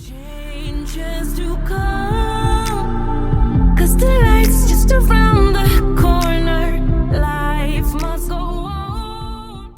Changes to come, 'cause the light's just around the corner. Life must go on.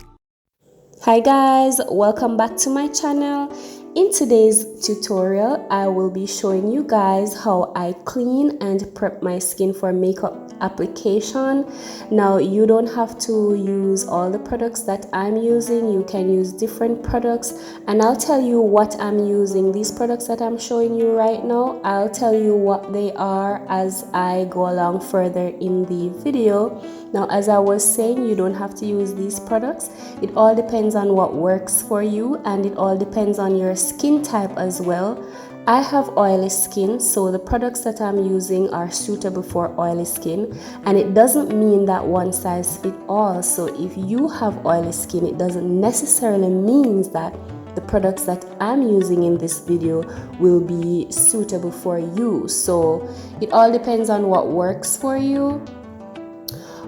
Hi guys, welcome back to my channel. In today's tutorial, I will be showing you guys how I clean and prep my skin for makeup application. Now, you don't have to use all the products that I'm using. You can use different products, and I'll tell you what I'm using. These products that I'm showing you right now, I'll tell you what they are as I go along further in the video. Now, as I was saying, you don't have to use these products. It all depends on what works for you, and it all depends on your skin type as well. I have oily skin, so the products that I'm using are suitable for oily skin, and it doesn't mean that one size fits all. So if you have oily skin, it doesn't necessarily mean that the products that I'm using in this video will be suitable for you. So it all depends on what works for you.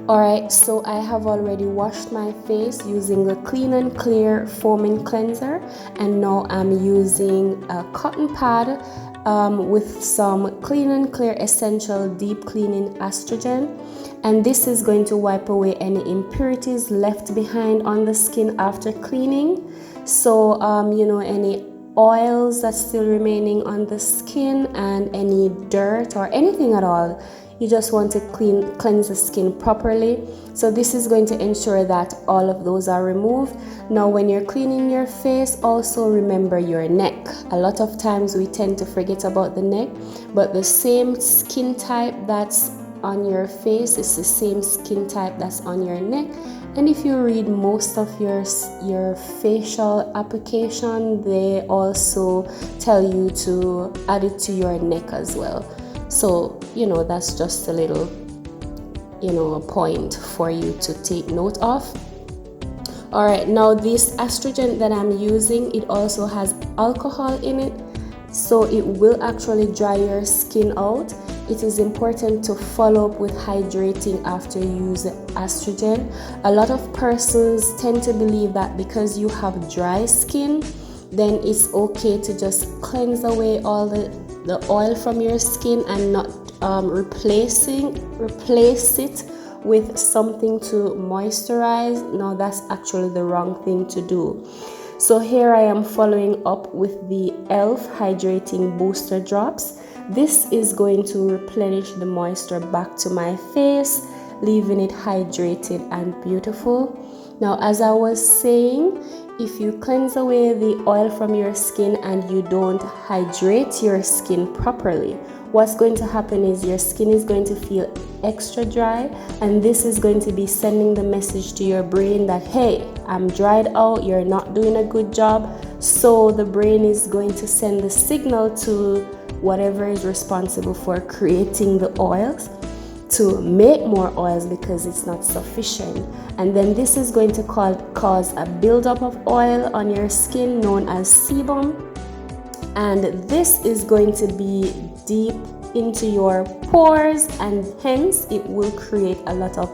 Alright, so I have already washed my face using the Clean and Clear foaming cleanser, and now I'm using a cotton pad with some Clean and Clear essential deep cleaning estrogen, and this is going to wipe away any impurities left behind on the skin after cleaning. So any oils that's still remaining on the skin and any dirt or anything at all, you just want to cleanse the skin properly. So this is going to ensure that all of those are removed. Now, when you're cleaning your face, also remember your neck. A lot of times we tend to forget about the neck, but the same skin type that's on your face is the same skin type that's on your neck. And if you read most of your facial application, they also tell you to add it to your neck as well. So, that's just a little, point for you to take note of. All right, now this estrogen that I'm using, it also has alcohol in it, so it will actually dry your skin out. It is important to follow up with hydrating after you use estrogen. A lot of persons tend to believe that because you have dry skin, then it's okay to just cleanse away all the oil from your skin and not replace it with something to moisturize. No, that's actually the wrong thing to do. So here I am following up with the e.l.f. Hydrating Booster Drops. This is going to replenish the moisture back to my face, leaving it hydrated and beautiful. Now, as I was saying, if you cleanse away the oil from your skin and you don't hydrate your skin properly, what's going to happen is your skin is going to feel extra dry, and this is going to be sending the message to your brain that, hey, I'm dried out, you're not doing a good job. So the brain is going to send the signal to whatever is responsible for creating the oils to make more oils because it's not sufficient. And then this is going to cause a buildup of oil on your skin known as sebum, and this is going to be deep into your pores, and hence it will create a lot of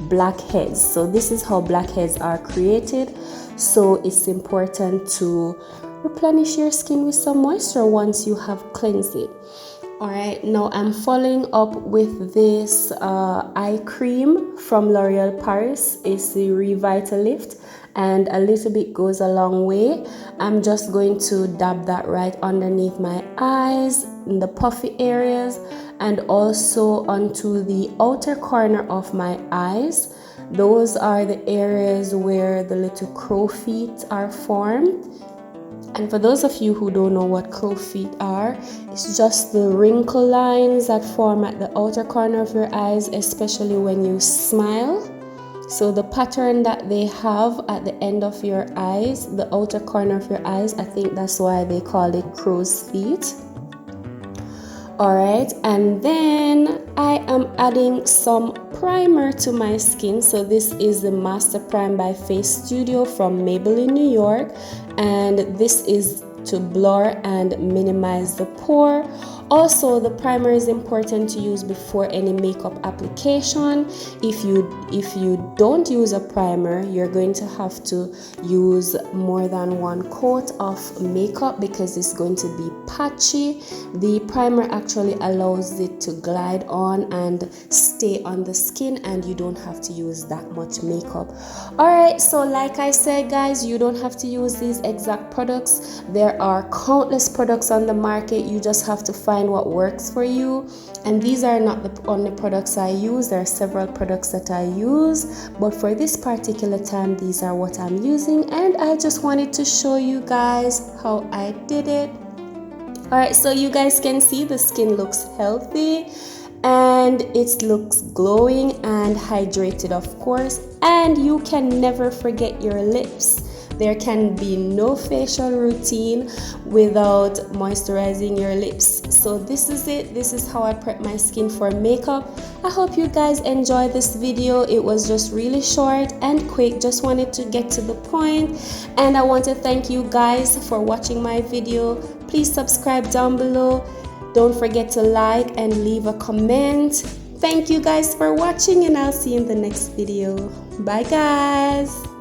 blackheads. So this is how blackheads are created. So it's important to replenish your skin with some moisture once you have cleansed it. Alright, now I'm following up with this eye cream from L'Oreal Paris. It's the Revitalift, and a little bit goes a long way. I'm just going to dab that right underneath my eyes, in the puffy areas, and also onto the outer corner of my eyes. Those are the areas where the little crow feet are formed. And for those of you who don't know what crow feet are, it's just the wrinkle lines that form at the outer corner of your eyes, especially when you smile. So the pattern that they have at the end of your eyes, the outer corner of your eyes, I think that's why they call it crow's feet. Alright, and then I am adding some primer to my skin. So this is the Master Prime by Face Studio from Maybelline, New York, and this is to blur and minimize the pore. Also, the primer is important to use before any makeup application. If you don't use a primer, you're going to have to use more than one coat of makeup because it's going to be patchy. The primer actually allows it to glide on and stay on the skin, and you don't have to use that much makeup. Alright, so like I said, guys, you don't have to use these exact products. There are countless products on the market. You just have to find what works for you, and these are not the only products I use. There are several products that I use, but for this particular time, these are what I'm using, and I just wanted to show you guys how I did it. Alright, so you guys can see the skin looks healthy and it looks glowing and hydrated, of course, and you can never forget your lips. There can be no facial routine without moisturizing your lips. So this is it. This is how I prep my skin for makeup. I hope you guys enjoyed this video. It was just really short and quick. Just wanted to get to the point. And I want to thank you guys for watching my video. Please subscribe down below. Don't forget to like and leave a comment. Thank you guys for watching, and I'll see you in the next video. Bye guys.